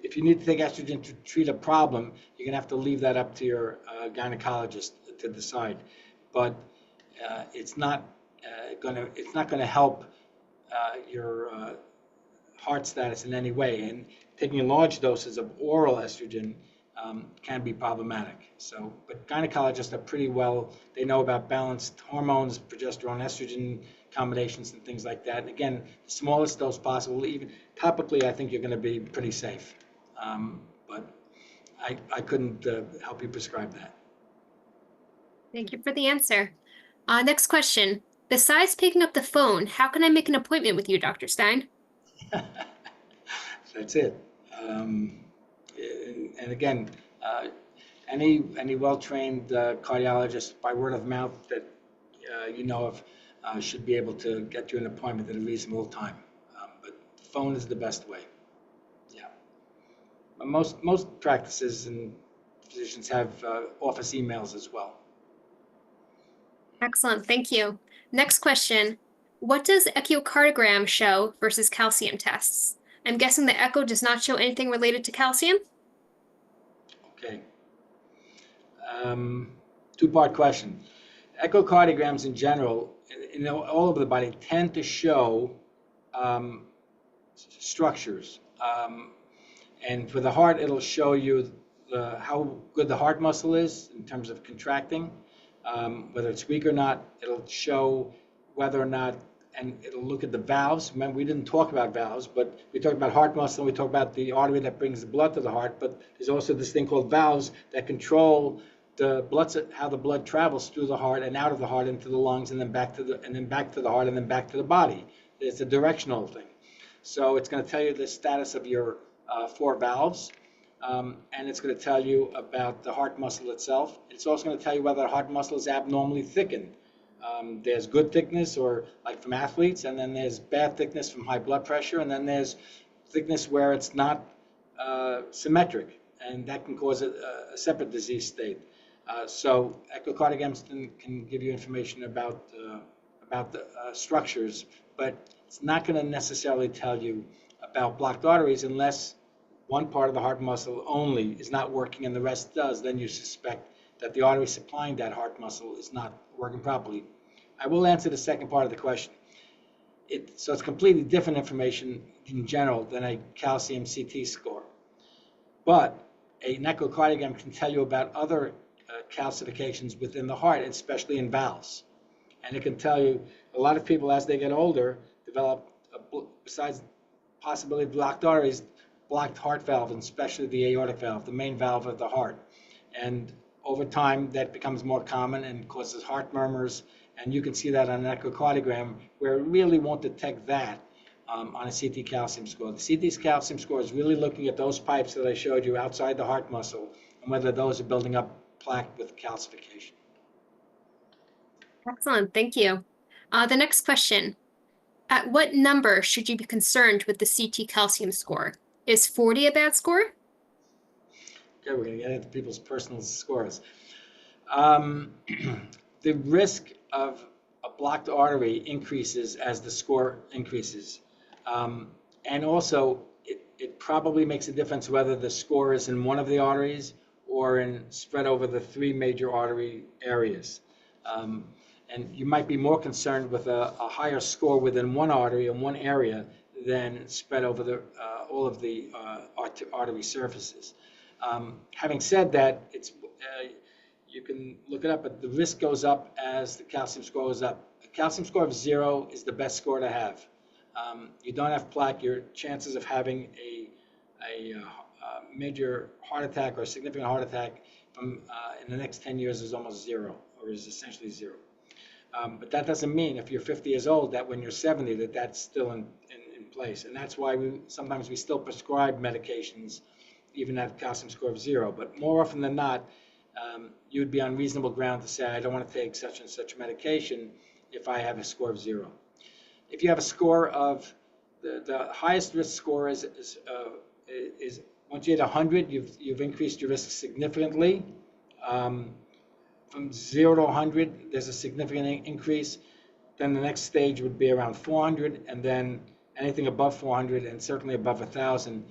If you need to take estrogen to treat a problem, you're going to have to leave that up to your gynecologist to decide. But it's not going to help your heart status in any way. And taking large doses of oral estrogen can be problematic. So, but gynecologists are pretty well, they know about balanced hormones, progesterone, estrogen combinations and things like that. And again, the smallest dose possible, even topically, I think you're going to be pretty safe. But I couldn't help you prescribe that. Thank you for the answer. Next question. Besides picking up the phone, how can I make an appointment with you, Dr. Stein? That's it. And again, any well-trained cardiologist by word of mouth that you know of should be able to get you an appointment at a reasonable time. But phone is the best way. Yeah. Most practices and physicians have office emails as well. Excellent, thank you. Next question. What does echocardiogram show versus calcium tests? I'm guessing the echo does not show anything related to calcium? Okay. Two-part question. Echocardiograms in general, all over the body, tend to show structures. And for the heart, it'll show you how good the heart muscle is in terms of contracting, whether it's weak or not. It'll show whether or not, and it'll look at the valves. Remember, we didn't talk about valves, but we talked about heart muscle, and we talked about the artery that brings the blood to the heart, but there's also this thing called valves that control the blood, how the blood travels through the heart and out of the heart into the lungs, and then back to the heart, and then back to the body. It's a directional thing. So it's going to tell you the status of your 4 valves, and it's going to tell you about the heart muscle itself. It's also going to tell you whether the heart muscle is abnormally thickened. There's good thickness, or like from athletes, and then there's bad thickness from high blood pressure, and then there's thickness where it's not symmetric, and that can cause a separate disease state. So echocardiograms can give you information about the structures, but it's not going to necessarily tell you about blocked arteries unless one part of the heart muscle only is not working and the rest does. Then you suspect that the artery supplying that heart muscle is not working properly. I will answer the second part of the question. So it's completely different information in general than a calcium CT score. But an echocardiogram can tell you about other calcifications within the heart, especially in valves. And it can tell you, a lot of people as they get older develop, besides possibility of blocked arteries, blocked heart valve, and especially the aortic valve, the main valve of the heart. And over time, that becomes more common and causes heart murmurs. And you can see that on an echocardiogram, where it really won't detect that on a CT calcium score. The CT calcium score is really looking at those pipes that I showed you outside the heart muscle and whether those are building up plaque with calcification. Excellent, thank you. The next question. At what number should you be concerned with the CT calcium score? Is 40 a bad score? Okay, we're going to get into people's personal scores. The risk of a blocked artery increases as the score increases. And also, it probably makes a difference whether the score is in one of the arteries or spread over the 3 major artery areas. And you might be more concerned with a higher score within one artery in one area than spread over all of the artery surfaces. Having said that, you can look it up, but the risk goes up as the calcium score goes up. A calcium score of 0 is the best score to have. You don't have plaque, your chances of having a major heart attack or a significant heart attack in the next 10 years is almost 0, or is essentially 0. But that doesn't mean if you're 50 years old that when you're 70 that's still in place. And that's why sometimes we still prescribe medications even at a calcium score of 0. But more often than not, you would be on reasonable ground to say, I don't want to take such and such medication if I have a score of 0. If you have a score of, the highest risk score is once you hit 100, you've increased your risk significantly. From 0 to 100, there's a significant increase. Then the next stage would be around 400, and then anything above 400 and certainly above 1,000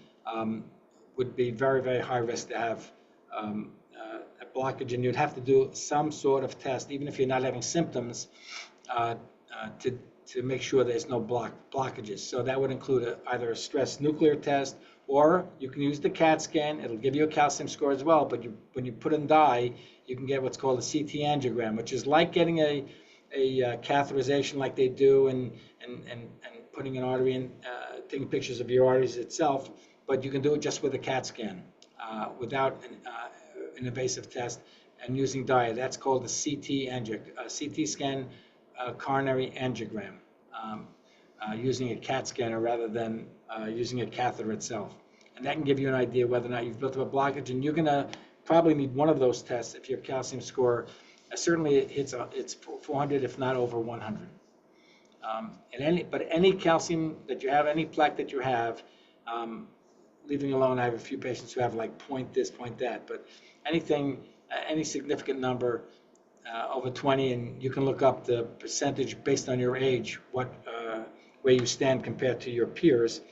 would be very, very high risk to have a blockage, and you'd have to do some sort of test, even if you're not having symptoms, to make sure there's no blockages. So that would include either a stress nuclear test Or you can use the CAT scan. It'll give you a calcium score as well, but when you put in dye, you can get what's called a CT angiogram, which is like getting a catheterization like they do and putting an artery in, taking pictures of your arteries itself, but you can do it just with a CAT scan without an invasive test and using dye. That's called a CT scan coronary angiogram, using a CAT scanner rather than using a catheter itself. And that can give you an idea whether or not you've built up a blockage, and you're going to probably need one of those tests if your calcium score certainly it's 400, if not over 100. But any calcium that you have, any plaque that you have, leaving alone, I have a few patients who have like point this, point that, but anything, any significant number over 20, and you can look up the percentage based on your age, where you stand compared to your peers,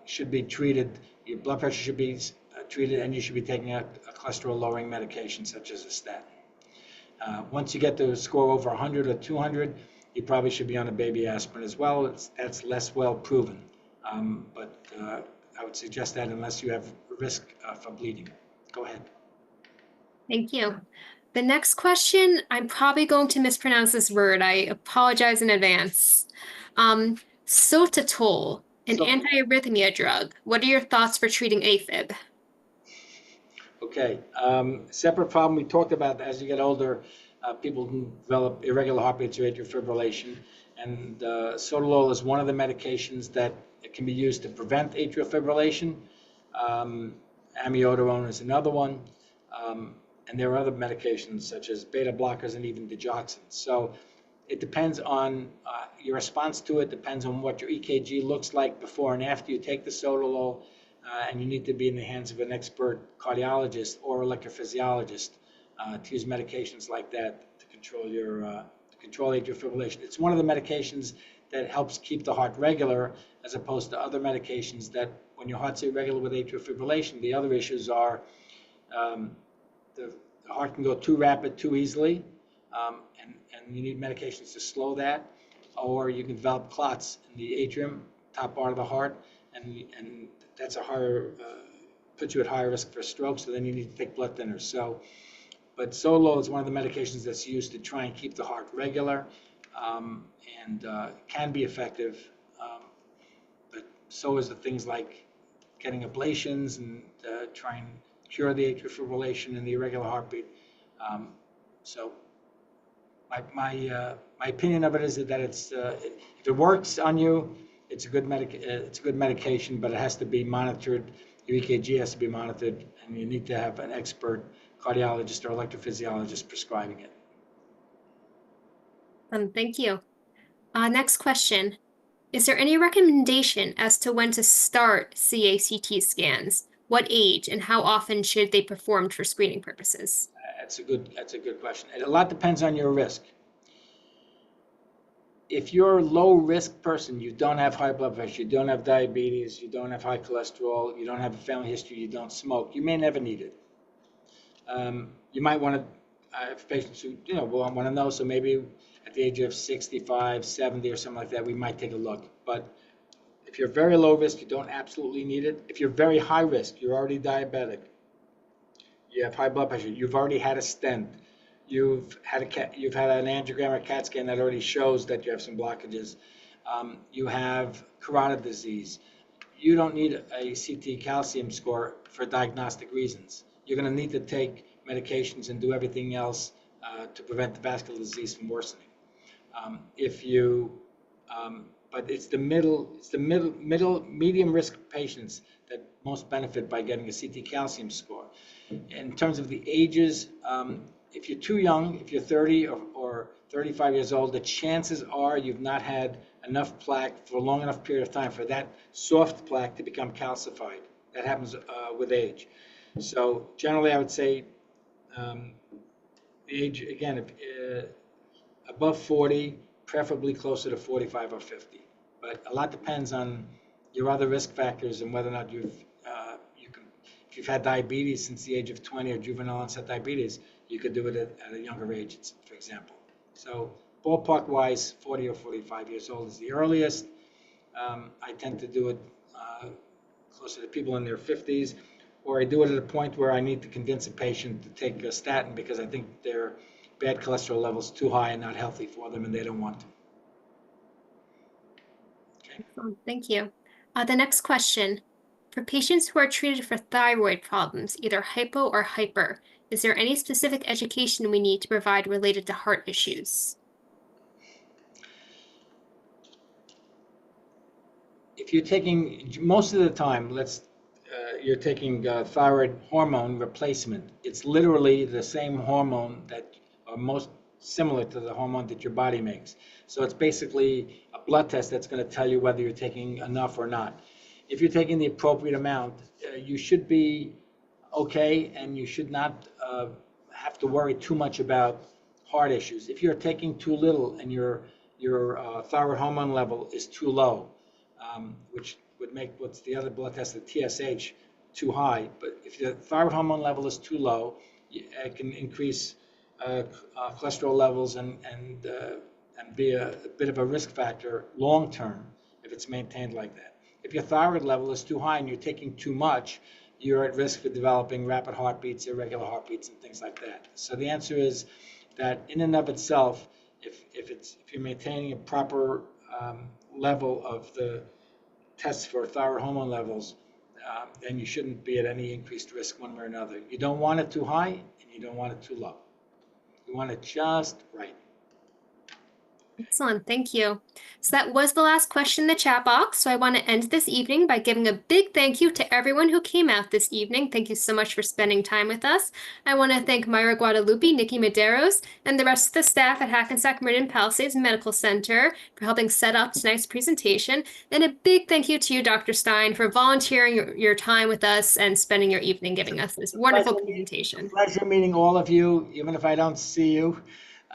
should be treated. Your blood pressure should be treated, and you should be taking a cholesterol-lowering medication such as a statin. Once you get the score over 100 or 200, you probably should be on a baby aspirin as well. That's less well proven, but I would suggest that unless you have risk for bleeding. Go ahead. Thank you. The next question, I'm probably going to mispronounce this word. I apologize in advance. Sotatol, an antiarrhythmia drug. What are your thoughts for treating AFib? Okay, separate problem. We talked about as you get older, people can develop irregular heartbeats or atrial fibrillation, and sotalol is one of the medications that can be used to prevent atrial fibrillation. Amiodarone is another one, and there are other medications such as beta blockers and even digoxin. So it depends on your response to it, depends on what your EKG looks like before and after you take the sotalol, and you need to be in the hands of an expert cardiologist or electrophysiologist to use medications like that to control atrial fibrillation. It's one of the medications that helps keep the heart regular, as opposed to other medications that, when your heart's irregular with atrial fibrillation, the other issues are the heart can go too rapid too easily, and you need medications to slow that, or you can develop clots in the atrium, top part of the heart, and that's a higher, puts you at higher risk for stroke, so then you need to take blood thinners. So, but sotalol is one of the medications that's used to try and keep the heart regular, and can be effective, but so is the things like getting ablations and trying to cure the atrial fibrillation and the irregular heartbeat. So my opinion of it is that it's if it works on you, it's a good medication, but it has to be monitored. Your EKG has to be monitored, and you need to have an expert cardiologist or electrophysiologist prescribing it. Thank you. Next question. Is there any recommendation as to when to start CACT scans? What age and how often should they be performed for screening purposes? That's a good question. A lot depends on your risk. If you're a low-risk person, you don't have high blood pressure, you don't have diabetes, you don't have high cholesterol, you don't have a family history, you don't smoke, you may never need it. You might want to, I have patients who will want to know, so maybe at the age of 65, 70 or something like that, we might take a look. But if you're very low risk, you don't absolutely need it. If you're very high risk, you're already diabetic, you have high blood pressure, you've already had a stent, you've had an angiogram or CAT scan that already shows that you have some blockages, you have carotid disease, you don't need a CT calcium score for diagnostic reasons. You're going to need to take medications and do everything else to prevent the vascular disease from worsening. But it's the medium risk patients that most benefit by getting a CT calcium score. In terms of the ages, if you're too young, if you're 30 or 35 years old, the chances are you've not had enough plaque for a long enough period of time for that soft plaque to become calcified. That happens with age. So generally, I would say age, again, above 40, preferably closer to 45 or 50. But a lot depends on your other risk factors and whether or not if you've had diabetes since the age of 20 or juvenile onset diabetes, you could do it at a younger age, for example. So ballpark-wise, 40 or 45 years old is the earliest. I tend to do it closer to people in their 50s, or I do it at a point where I need to convince a patient to take a statin because I think their bad cholesterol level's too high and not healthy for them and they don't want to. Okay. Thank you. The next question. For patients who are treated for thyroid problems, either hypo or hyper, is there any specific education we need to provide related to heart issues? If you're taking, most of the time, you're taking thyroid hormone replacement. It's literally the same hormone that are most similar to the hormone that your body makes. So it's basically a blood test that's going to tell you whether you're taking enough or not. If you're taking the appropriate amount, you should be okay, and you should not have to worry too much about heart issues. If you're taking too little and your thyroid hormone level is too low, which would make what's the other blood test, the TSH, too high. But if the thyroid hormone level is too low, it can increase cholesterol levels and be a bit of a risk factor long term if it's maintained like that. If your thyroid level is too high and you're taking too much, you're at risk for developing rapid heartbeats, irregular heartbeats, and things like that. So the answer is that in and of itself, if you're maintaining a proper level of the tests for thyroid hormone levels, then you shouldn't be at any increased risk one way or another. You don't want it too high and you don't want it too low. You want it just right. Excellent, thank you. So that was the last question in the chat box. So I want to end this evening by giving a big thank you to everyone who came out this evening. Thank you so much for spending time with us. I want to thank Myra Guadalupe, Nikki Medeiros, and the rest of the staff at Hackensack Meridian Palisades Medical Center for helping set up tonight's presentation. And a big thank you to you, Dr. Stein, for volunteering your time with us and spending your evening giving us this wonderful presentation. Pleasure meeting all of you, even if I don't see you.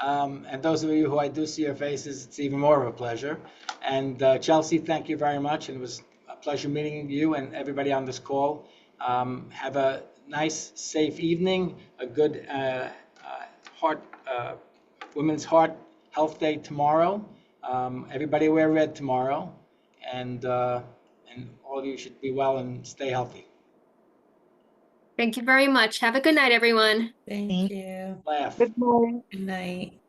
And those of you who I do see your faces, it's even more of a pleasure. And Chelsea, thank you very much. And it was a pleasure meeting you and everybody on this call. Have a nice, safe evening, a good Women's Heart Health Day tomorrow. Everybody wear red tomorrow. And all of you should be well and stay healthy. Thank you very much. Have a good night, everyone. Thank you. Laugh. Good morning. Good night.